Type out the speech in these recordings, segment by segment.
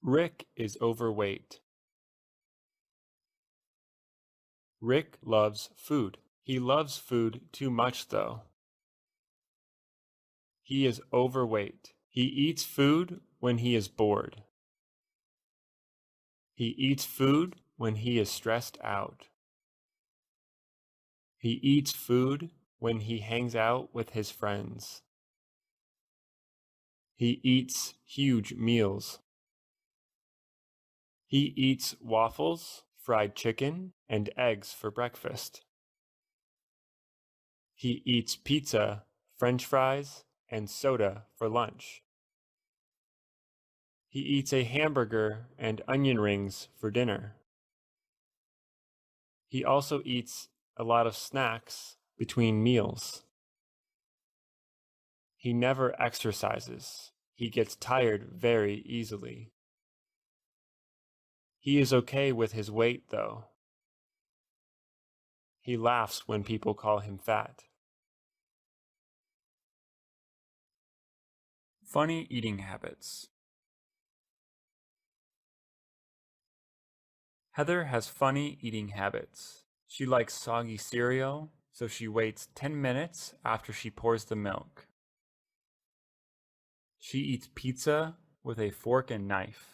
Rick is overweight. Rick loves food. He loves food too much, though. He is overweight. He eats food when he is bored. He eats food when he is stressed out. He eats food when he hangs out with his friends. He eats huge meals. He eats waffles, fried chicken, and eggs for breakfast. He eats pizza, French fries, and soda for lunch. He eats a hamburger and onion rings for dinner. He also eats a lot of snacks between meals. He never exercises. He gets tired very easily. He is okay with his weight, though. He laughs when people call him fat. Funny eating habits. Heather has funny eating habits. She likes soggy cereal, so she waits 10 minutes after she pours the milk. She eats pizza with a fork and knife.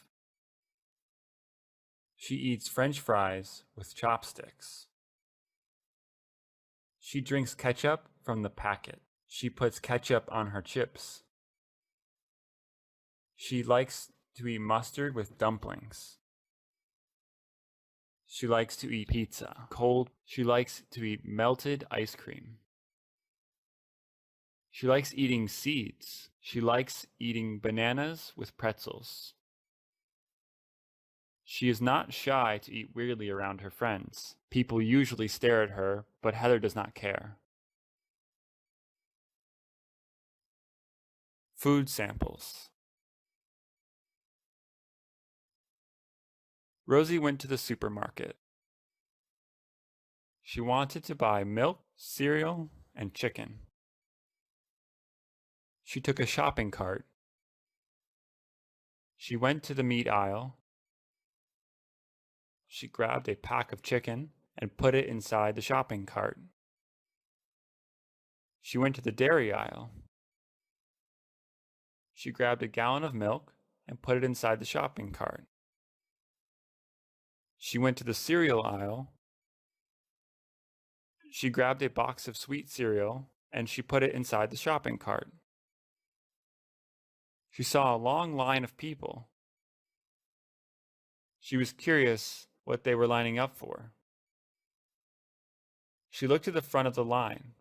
She eats French fries with chopsticks. She drinks ketchup from the packet. She puts ketchup on her chips. She likes to eat mustard with dumplings. She likes to eat pizza cold. She likes to eat melted ice cream. She likes eating seeds. She likes eating bananas with pretzels. She is not shy to eat weirdly around her friends. People usually stare at her, but Heather does not care. Food samples. Rosie went to the supermarket. She wanted to buy milk, cereal, and chicken. She took a shopping cart. She went to the meat aisle. She grabbed a pack of chicken and put it inside the shopping cart. She went to the dairy aisle. She grabbed a gallon of milk and put it inside the shopping cart. She went to the cereal aisle. She grabbed a box of sweet cereal and she put it inside the shopping cart. She saw a long line of people. She was curious what they were lining up for. She looked to the front of the line.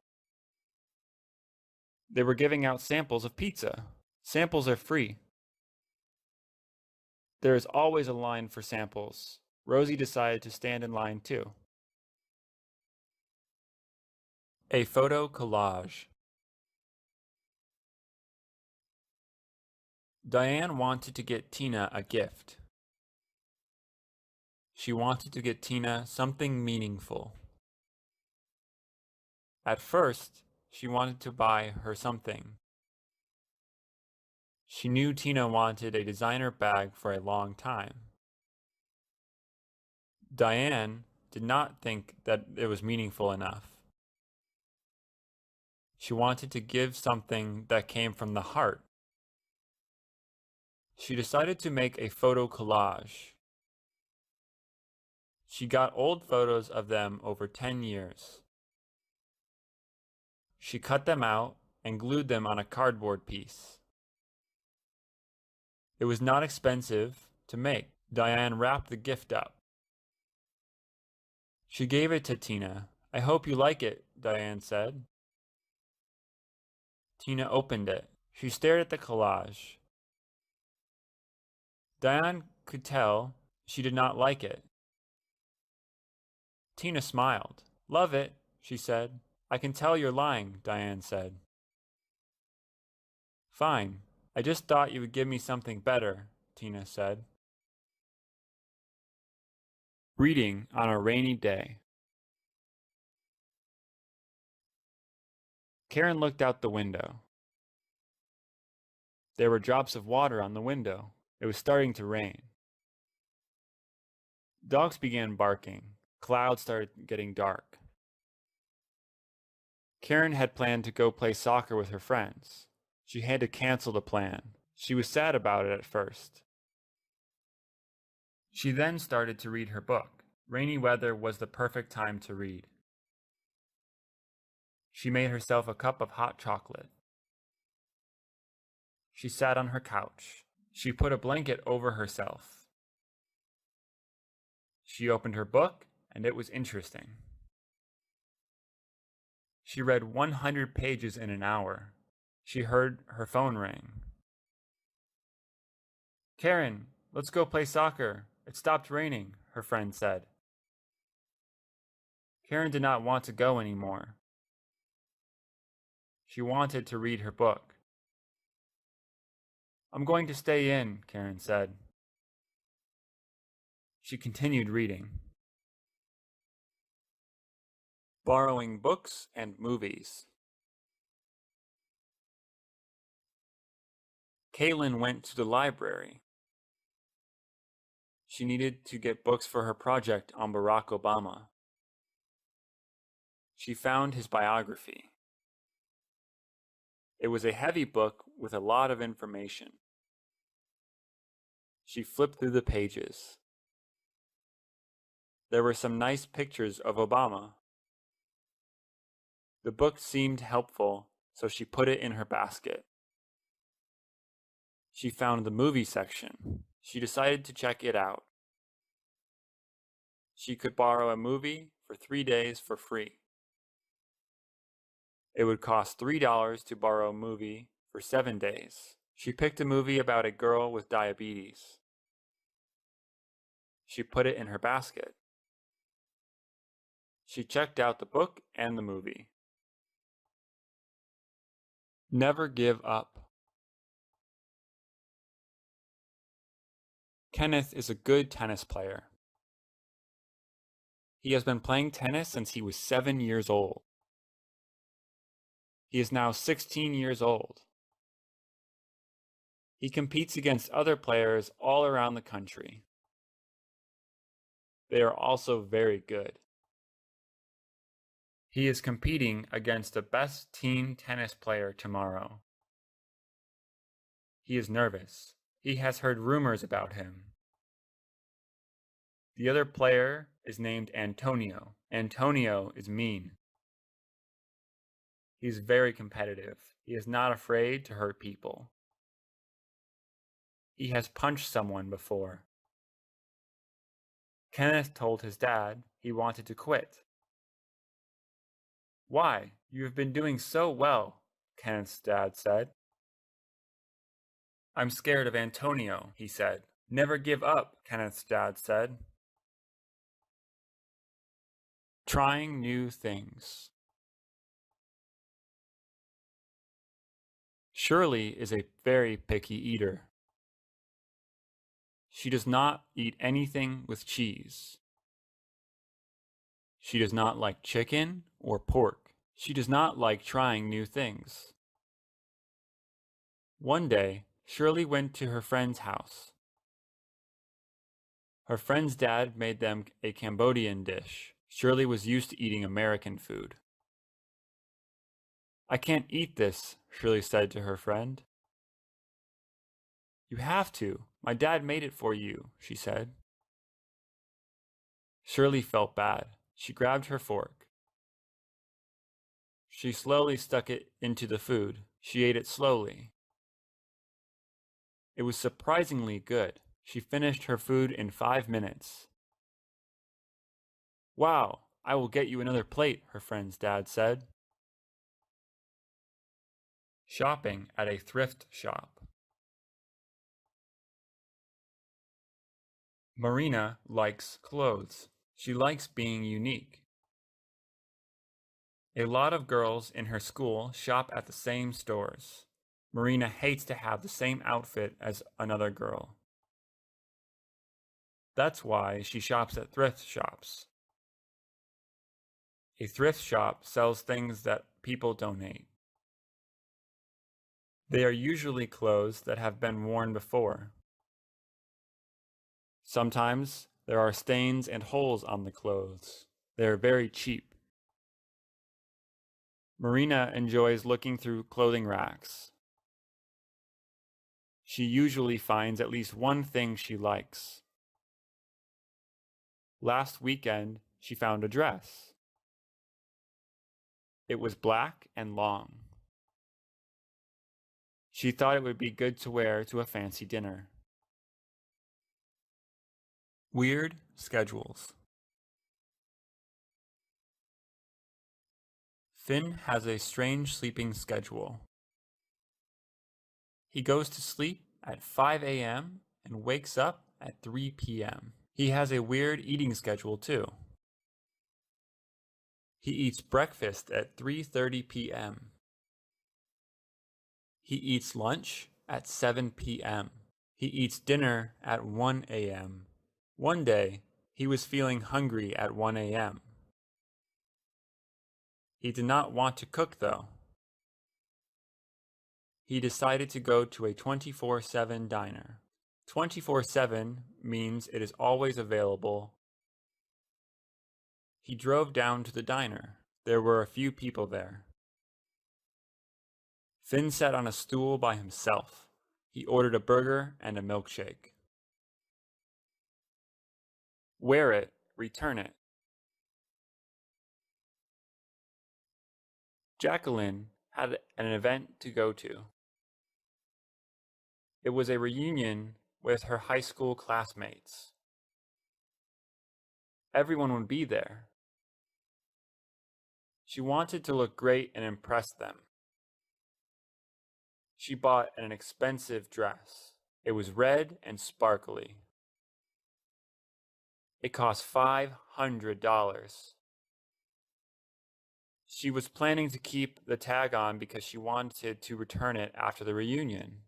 They were giving out samples of pizza. Samples are free. There is always a line for samples. Rosie decided to stand in line too. A photo collage. Diane wanted to get Tina a gift. She wanted to get Tina something meaningful. At first, she wanted to buy her something. She knew Tina wanted a designer bag for a long time. Diane did not think that it was meaningful enough. She wanted to give something that came from the heart. She decided to make a photo collage. She got old photos of them over 10 years. She cut them out and glued them on a cardboard piece. It was not expensive to make. Diane wrapped the gift up. She gave it to Tina. "I hope you like it," Diane said. Tina opened it. She stared at the collage. Diane could tell she did not like it. Tina smiled. "Love it," she said. "I can tell you're lying," Diane said. "Fine. I just thought you would give me something better," Tina said. Reading on a rainy day. Karen looked out the window. There were drops of water on the window. It was starting to rain. Dogs began barking. Clouds started getting dark. Karen had planned to go play soccer with her friends. She had to cancel the plan. She was sad about it at first. She then started to read her book. Rainy weather was the perfect time to read. She made herself a cup of hot chocolate. She sat on her couch. She put a blanket over herself. She opened her book, and it was interesting. She read 100 pages in an hour. She heard her phone ring. Karen, let's go play soccer. It stopped raining, her friend said. Karen did not want to go anymore. She wanted to read her book. I'm going to stay in, Karen said. She continued reading. Borrowing books and movies. Kaylin went to the library. She needed to get books for her project on Barack Obama. She found his biography. It was a heavy book with a lot of information. She flipped through the pages. There were some nice pictures of Obama. The book seemed helpful, so she put it in her basket. She found the movie section. She decided to check it out. She could borrow a movie for 3 days for free. It would cost $3 to borrow a movie for 7 days. She picked a movie about a girl with diabetes. She put it in her basket. She checked out the book and the movie. Never give up. Kenneth is a good tennis player. He has been playing tennis since he was 7 years old. He is now 16 years old. He competes against other players all around the country. They are also very good. He is competing against the best teen tennis player tomorrow. He is nervous. He has heard rumors about him. The other player is named Antonio. Antonio is mean. He is very competitive. He is not afraid to hurt people. He has punched someone before. Kenneth told his dad he wanted to quit. Why? You have been doing so well, Kenneth's dad said. I'm scared of Antonio, he said. Never give up, Kenneth's dad said. Trying new things. Shirley is a very picky eater. She does not eat anything with cheese. She does not like chicken or pork. She does not like trying new things. One day, Shirley went to her friend's house. Her friend's dad made them a Cambodian dish. Shirley was used to eating American food. I can't eat this, Shirley said to her friend. You have to. My dad made it for you, she said. Shirley felt bad. She grabbed her fork. She slowly stuck it into the food. She ate it slowly. It was surprisingly good. She finished her food in 5 minutes. Wow, I will get you another plate, her friend's dad said. Shopping at a thrift shop. Marina likes clothes. She likes being unique. A lot of girls in her school shop at the same stores. Marina hates to have the same outfit as another girl. That's why she shops at thrift shops. A thrift shop sells things that people donate. They are usually clothes that have been worn before. Sometimes There are stains and holes on the clothes. They are very cheap. Marina enjoys looking through clothing racks. She usually finds at least one thing she likes. Last weekend, she found a dress. It was black and long. She thought it would be good to wear to a fancy dinner. Weird schedules. Finn has a strange sleeping schedule. He goes to sleep at 5 a.m. and wakes up at 3 p.m. He has a weird eating schedule too. He eats breakfast at 3:30 p.m. He eats lunch at 7 p.m. He eats dinner at 1 a.m. One day, he was feeling hungry at 1 a.m. He did not want to cook though. He decided to go to a 24/7 diner. 24/7 means it is always available. He drove down to the diner. There were a few people there. Finn sat on a stool by himself. He ordered a burger and a milkshake. Wear it, return it. Jacqueline had an event to go to. It was a reunion with her high school classmates. Everyone would be there. She wanted to look great and impress them. She bought an expensive dress. It was red and sparkly. It cost $500. She was planning to keep the tag on because she wanted to return it after the reunion.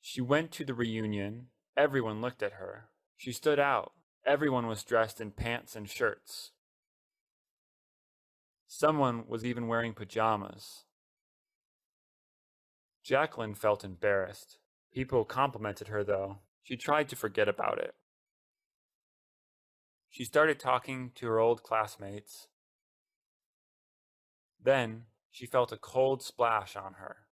She went to the reunion. Everyone looked at her. She stood out. Everyone was dressed in pants and shirts. Someone was even wearing pajamas. Jacqueline felt embarrassed. People complimented her, though. She tried to forget about it. She started talking to her old classmates. Then she felt a cold splash on her.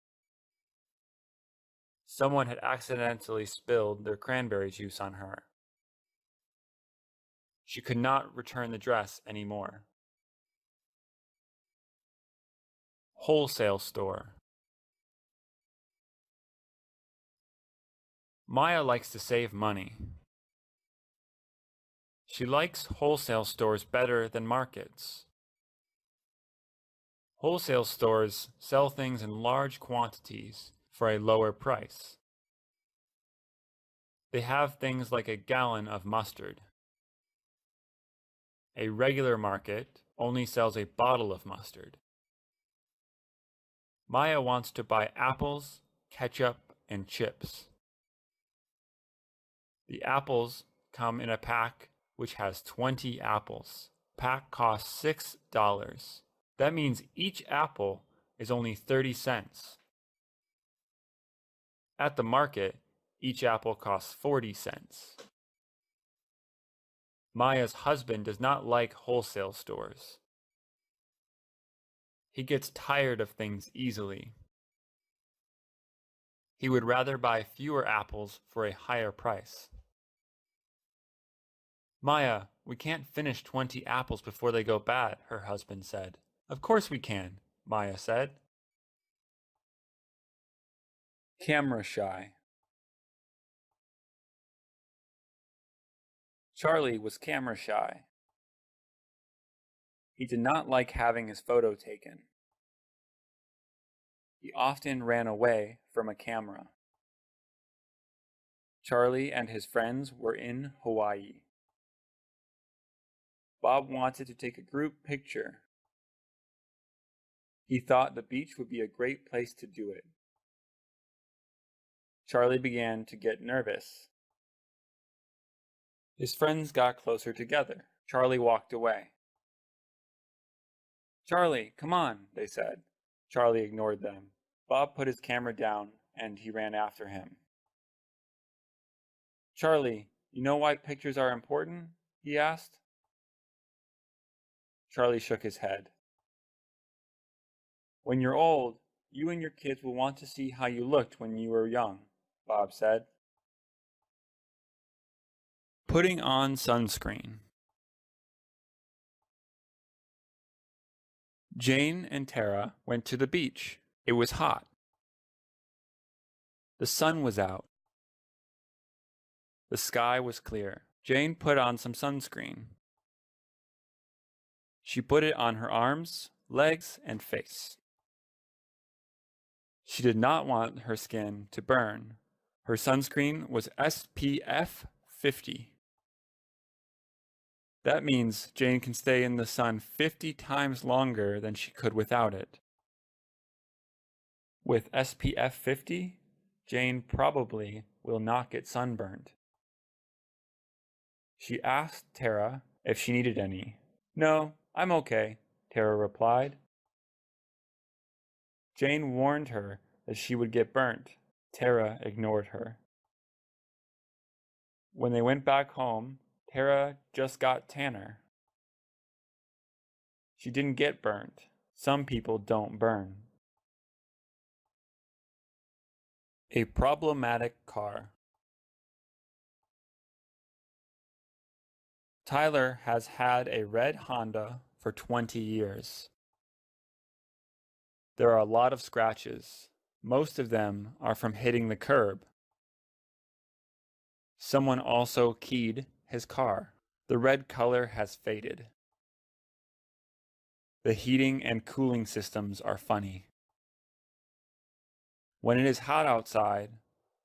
Someone had accidentally spilled their cranberry juice on her. She could not return the dress anymore. Wholesale store. Maya likes to save money. She likes wholesale stores better than markets. Wholesale stores sell things in large quantities for a lower price. They have things like a gallon of mustard. A regular market only sells a bottle of mustard. Maya wants to buy apples, ketchup, and chips. The apples come in a pack which has 20 apples. Pack costs $6. That means each apple is only 30 cents. At the market, each apple costs 40 cents. Maya's husband does not like wholesale stores. He gets tired of things easily. He would rather buy fewer apples for a higher price. Maya, we can't finish 20 apples before they go bad, her husband said. Of course we can, Maya said. Camera shy. Charlie was camera shy. He did not like having his photo taken. He often ran away from a camera. Charlie and his friends were in Hawaii. Bob wanted to take a group picture. He thought the beach would be a great place to do it. Charlie began to get nervous. His friends got closer together. Charlie walked away. Charlie, come on, they said. Charlie ignored them. Bob put his camera down and he ran after him. Charlie, You know why pictures are important? He asked. Charlie shook his head. When you're old, you and your kids will want to see how you looked when you were young, Bob said. Putting on sunscreen. Jane and Tara went to the beach. It was hot. The sun was out. The sky was clear. Jane put on some sunscreen. She put it on her arms, legs, and face. She did not want her skin to burn. Her sunscreen was SPF 50. That means Jane can stay in the sun 50 times longer than she could without it. With SPF 50, Jane probably will not get sunburned. She asked Tara if she needed any. No, I'm okay, Tara replied. Jane warned her that she would get burnt. Tara ignored her. When they went back home, Tara just got tanner. She didn't get burnt. Some people don't burn. A problematic car. Tyler has had a red Honda for 20 years. There are a lot of scratches. Most of them are from hitting the curb. Someone also keyed his car. The red color has faded. The heating and cooling systems are funny. When it is hot outside,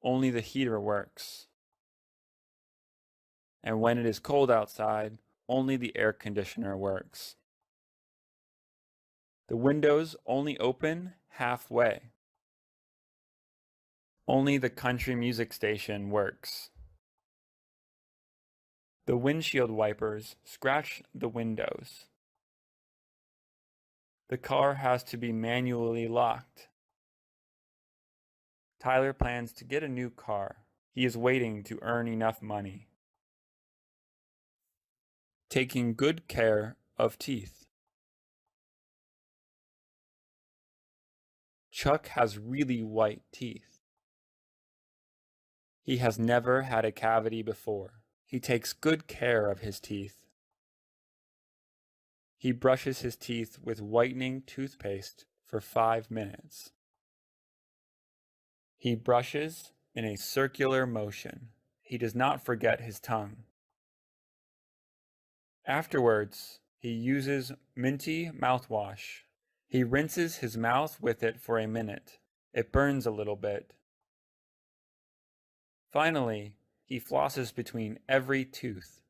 only the heater works. And when it is cold outside, only the air conditioner works. The windows only open halfway. Only the country music station works. The windshield wipers scratch the windows. The car has to be manually locked. Tyler plans to get a new car. He is waiting to earn enough money. Taking good care of teeth. Chuck has really white teeth. He has never had a cavity before. He takes good care of his teeth. He brushes his teeth with whitening toothpaste for 5 minutes. He brushes in a circular motion. He does not forget his tongue. Afterwards, he uses minty mouthwash. He rinses his mouth with it for a minute. It burns a little bit. Finally, he flosses between every tooth.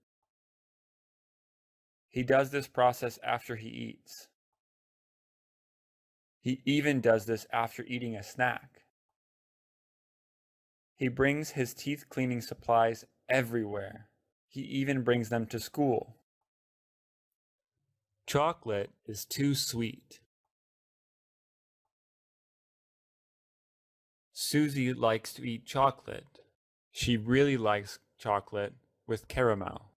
He does this process after he eats. He even does this after eating a snack. He brings his teeth cleaning supplies everywhere. He even brings them to school. Chocolate is too sweet. Susie likes to eat chocolate. She really likes chocolate with caramel.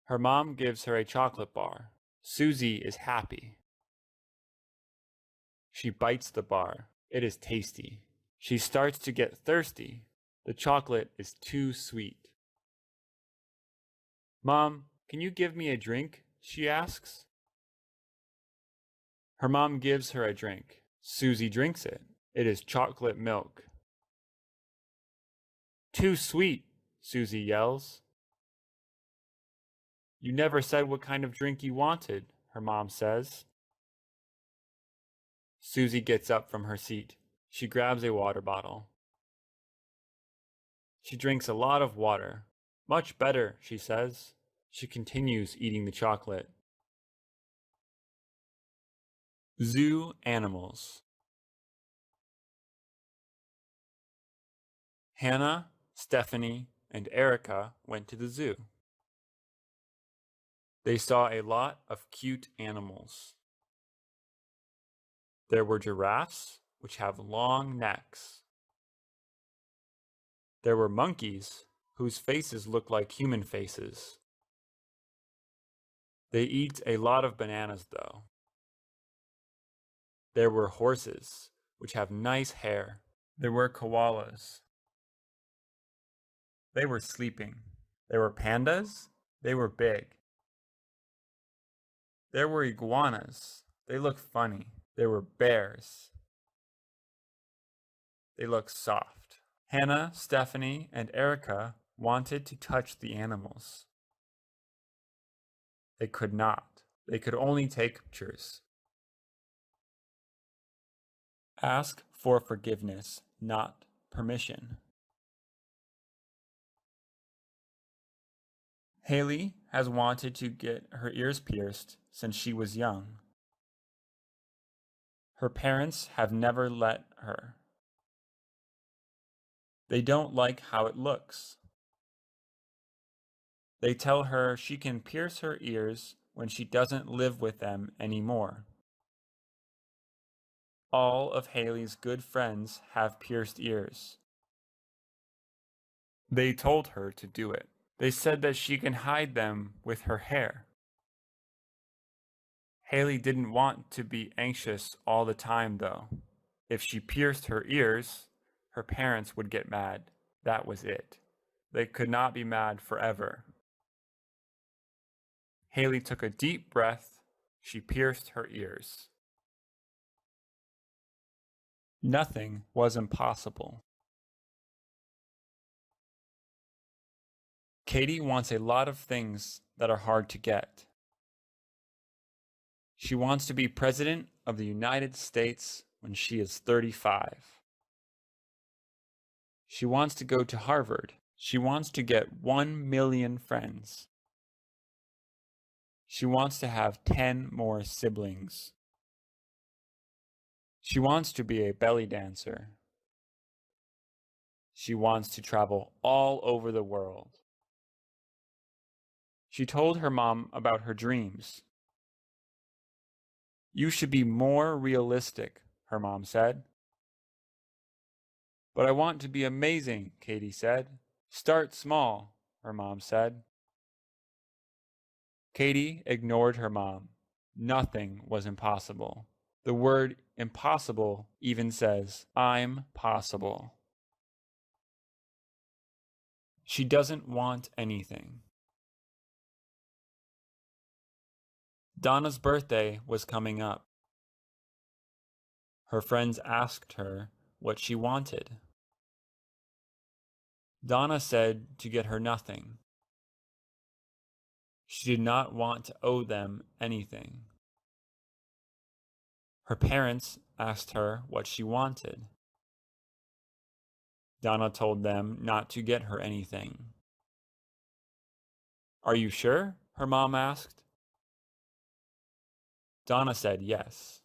Her mom gives her a chocolate bar. Susie is happy. She bites the bar. It is tasty. She starts to get thirsty. The chocolate is too sweet. Mom, can you give me a drink? She asks. Her mom gives her a drink. Susie drinks it. It is chocolate milk. Too sweet, Susie yells. You never said what kind of drink you wanted, her mom says. Susie gets up from her seat. She grabs a water bottle. She drinks a lot of water. Much better, she says. She continues eating the chocolate. Zoo animals. Hannah, Stephanie, and Erica went to the zoo. They saw a lot of cute animals. There were giraffes, which have long necks. There were monkeys, whose faces look like human faces. They eat a lot of bananas, though. There were horses, which have nice hair. There were koalas. They were sleeping. There were pandas. They were big. There were iguanas. They looked funny. There were bears. They looked soft. Hannah, Stephanie, and Erica wanted to touch the animals. They could not. They could only take pictures. Ask for forgiveness, not permission. Haley has wanted to get her ears pierced since she was young. Her parents have never let her. They don't like how it looks. They tell her she can pierce her ears when she doesn't live with them anymore. All of Haley's good friends have pierced ears. They told her to do it. They said that she can hide them with her hair. Haley didn't want to be anxious all the time, though. If she pierced her ears, her parents would get mad. That was it. They could not be mad forever. Haley took a deep breath. She pierced her ears. Nothing was impossible. Katie wants a lot of things that are hard to get. She wants to be president of the United States when she is 35. She wants to go to Harvard. She wants to get 1 million friends. She wants to have 10 more siblings. She wants to be a belly dancer. She wants to travel all over the world. She told her mom about her dreams. You should be more realistic, her mom said. But I want to be amazing, Katie said. Start small, her mom said. Katie ignored her mom. Nothing was impossible. The word impossible even says, I'm possible. She doesn't want anything. Donna's birthday was coming up. Her friends asked her what she wanted. Donna said to get her nothing. She did not want to owe them anything. Her parents asked her what she wanted. Donna told them not to get her anything. Are you sure? Her mom asked. Donna said yes.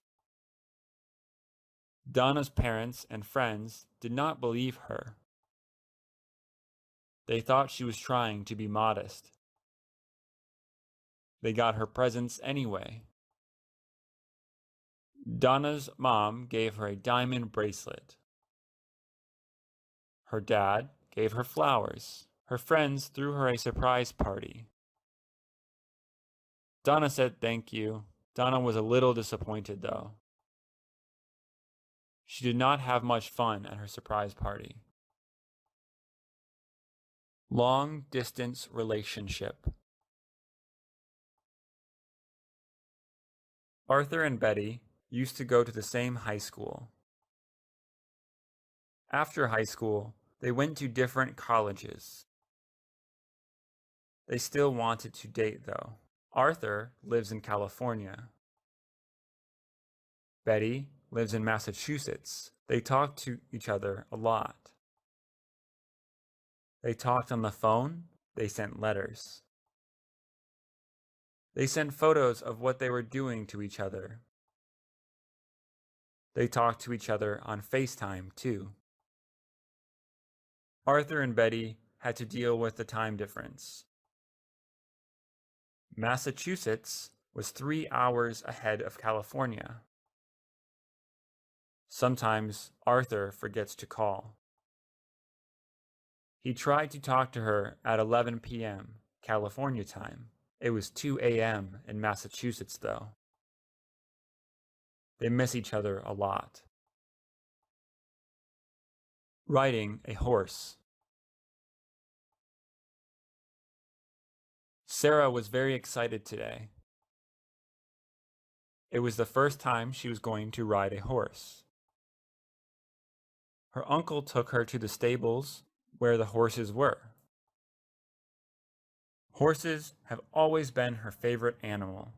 Donna's parents and friends did not believe her. They thought she was trying to be modest. They got her presents anyway. Donna's mom gave her a diamond bracelet. Her dad gave her flowers. Her friends threw her a surprise party. Donna said thank you. Donna was a little disappointed, though. She did not have much fun at her surprise party. Long distance relationship. Arthur and Betty used to go to the same high school. After high school, they went to different colleges. They still wanted to date, though. Arthur lives in California. Betty lives in Massachusetts. They talk to each other a lot. They talked on the phone. They sent letters. They sent photos of what they were doing to each other. They talked to each other on FaceTime, too. Arthur and Betty had to deal with the time difference. Massachusetts was 3 hours ahead of California. Sometimes Arthur forgets to call. He tried to talk to her at 11 p.m. California time. It was 2 a.m. in Massachusetts, though. They miss each other a lot. Riding a horse. Sarah was very excited today. It was the first time she was going to ride a horse. Her uncle took her to the stables where the horses were. Horses have always been her favorite animal.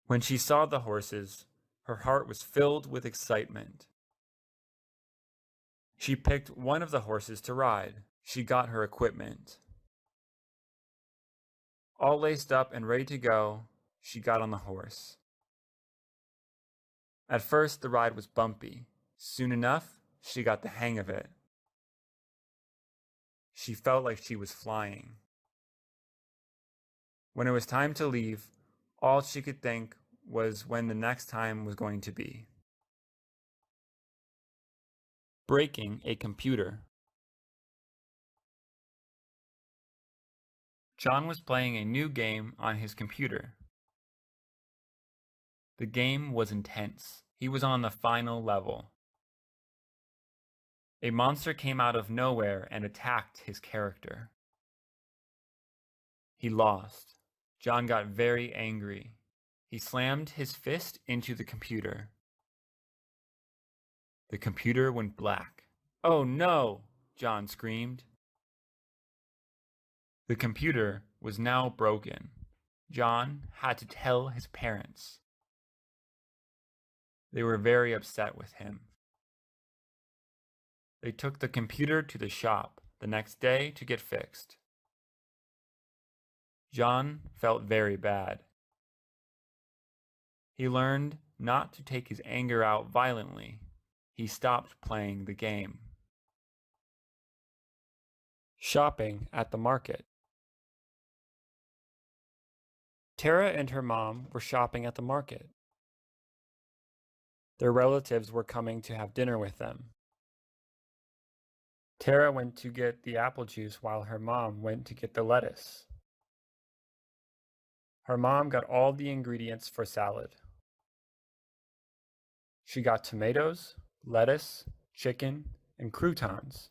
When she saw the horses, her heart was filled with excitement. She picked one of the horses to ride. She got her equipment. All laced up and ready to go, she got on the horse. At first, the ride was bumpy. Soon enough, she got the hang of it. She felt like she was flying. When it was time to leave, all she could think was when the next time was going to be. Breaking a computer. John was playing a new game on his computer. The game was intense. He was on the final level. A monster came out of nowhere and attacked his character. He lost. John got very angry. He slammed his fist into the computer. The computer went black. "Oh no!" John screamed. The computer was now broken. John had to tell his parents. They were very upset with him. They took the computer to the shop the next day to get fixed. John felt very bad. He learned not to take his anger out violently. He stopped playing the game. Shopping at the market. Tara and her mom were shopping at the market. Their relatives were coming to have dinner with them. Tara went to get the apple juice while her mom went to get the lettuce. Her mom got all the ingredients for salad. She got tomatoes, lettuce, chicken, and croutons.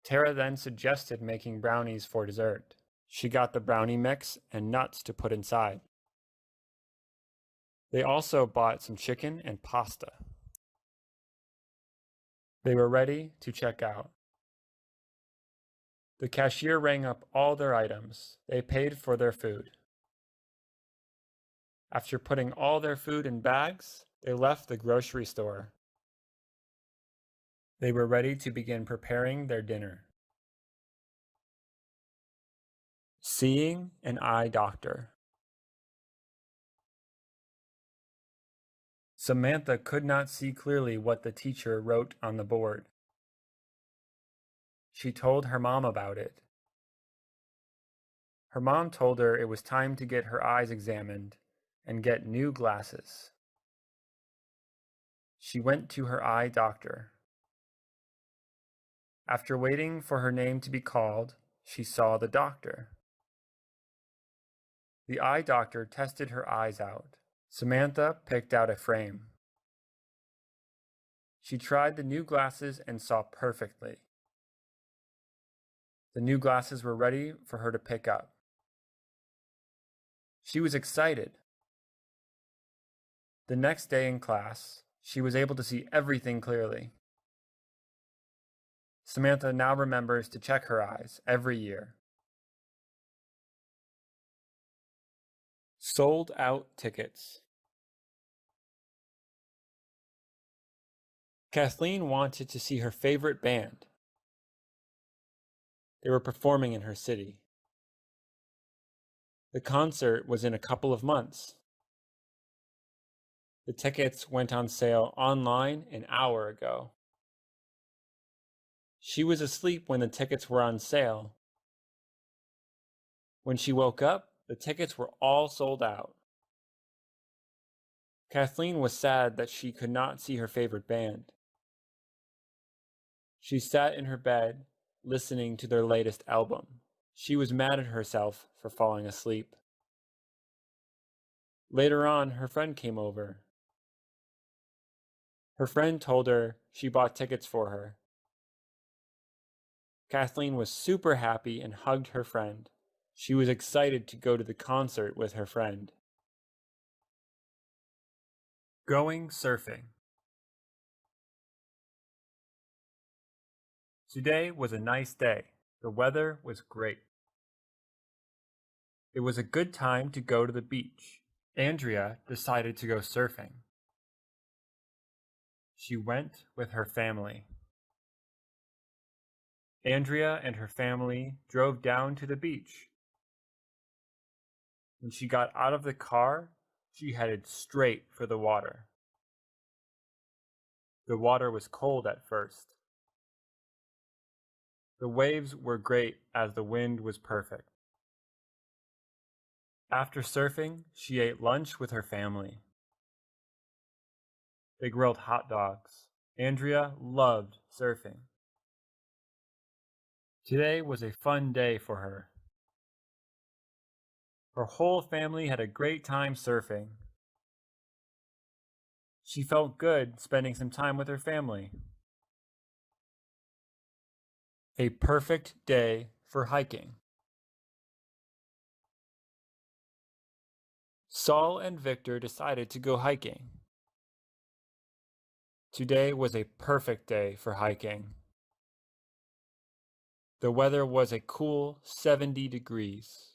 Tara then suggested making brownies for dessert. She got the brownie mix and nuts to put inside. They also bought some chicken and pasta. They were ready to check out. The cashier rang up all their items. They paid for their food. After putting all their food in bags, they left the grocery store. They were ready to begin preparing their dinner. Seeing an eye doctor. Samantha could not see clearly what the teacher wrote on the board. She told her mom about it. Her mom told her it was time to get her eyes examined and get new glasses. She went to her eye doctor. After waiting for her name to be called, she saw the doctor. The eye doctor tested her eyes out. Samantha picked out a frame. She tried the new glasses and saw perfectly. The new glasses were ready for her to pick up. She was excited. The next day in class, she was able to see everything clearly. Samantha now remembers to check her eyes every year. Sold out tickets. Kathleen wanted to see her favorite band. They were performing in her city. The concert was in a couple of months. The tickets went on sale online an hour ago. She was asleep when the tickets were on sale. When she woke up, the tickets were all sold out. Kathleen was sad that she could not see her favorite band. She sat in her bed, listening to their latest album. She was mad at herself for falling asleep. Later on, her friend came over. Her friend told her she bought tickets for her. Kathleen was super happy and hugged her friend. She was excited to go to the concert with her friend. Going surfing. Today was a nice day. The weather was great. It was a good time to go to the beach. Andrea decided to go surfing. She went with her family. Andrea and her family drove down to the beach. When she got out of the car, she headed straight for the water. The water was cold at first. The waves were great as the wind was perfect. After surfing, she ate lunch with her family. They grilled hot dogs. Andrea loved surfing. Today was a fun day for her. Her whole family had a great time surfing. She felt good spending some time with her family. A perfect day for hiking. Saul and Victor decided to go hiking. Today was a perfect day for hiking. The weather was a cool 70 degrees.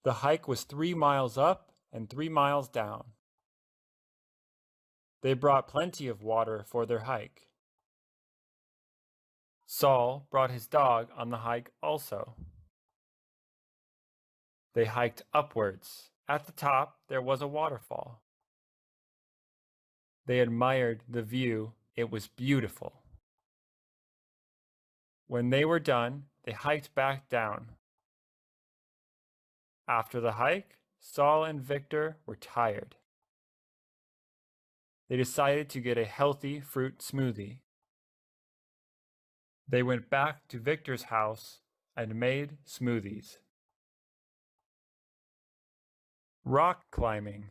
The hike was 3 miles up and 3 miles down. They brought plenty of water for their hike. Saul brought his dog on the hike also. They hiked upwards. At the top, there was a waterfall. They admired the view. It was beautiful. When they were done, they hiked back down. After the hike, Saul and Victor were tired. They decided to get a healthy fruit smoothie. They went back to Victor's house and made smoothies. Rock climbing.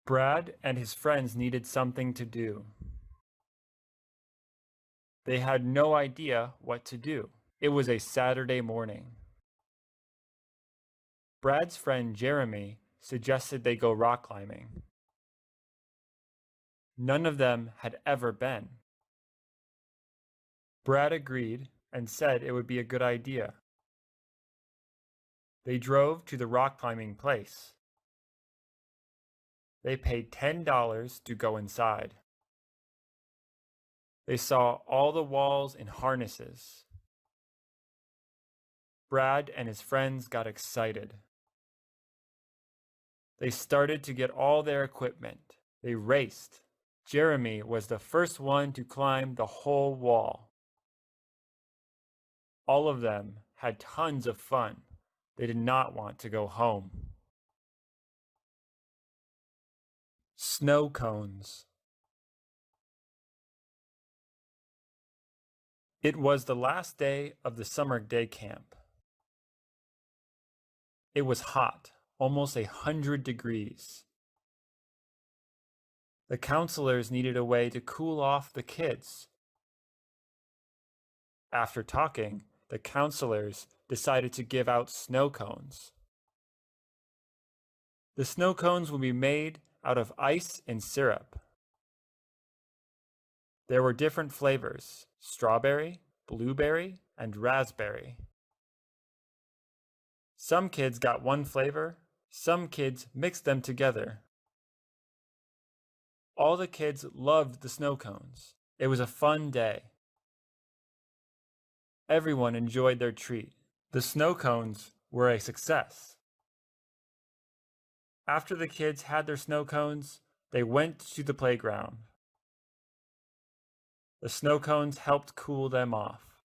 Brad and his friends needed something to do. They had no idea what to do. It was a Saturday morning. Brad's friend Jeremy suggested they go rock climbing. None of them had ever been. Brad agreed and said it would be a good idea. They drove to the rock climbing place. They paid $10 to go inside. They saw all the walls in harnesses. Brad and his friends got excited. They started to get all their equipment. They raced. Jeremy was the first one to climb the whole wall. All of them had tons of fun. They did not want to go home. Snow cones. It was the last day of the summer day camp. It was hot, almost 100 degrees. The counselors needed a way to cool off the kids. After talking, the counselors decided to give out snow cones. The snow cones would be made out of ice and syrup. There were different flavors: strawberry, blueberry, and raspberry. Some kids got one flavor, some kids mixed them together. All the kids loved the snow cones. It was a fun day. Everyone enjoyed their treat. The snow cones were a success. After the kids had their snow cones, they went to the playground. The snow cones helped cool them off.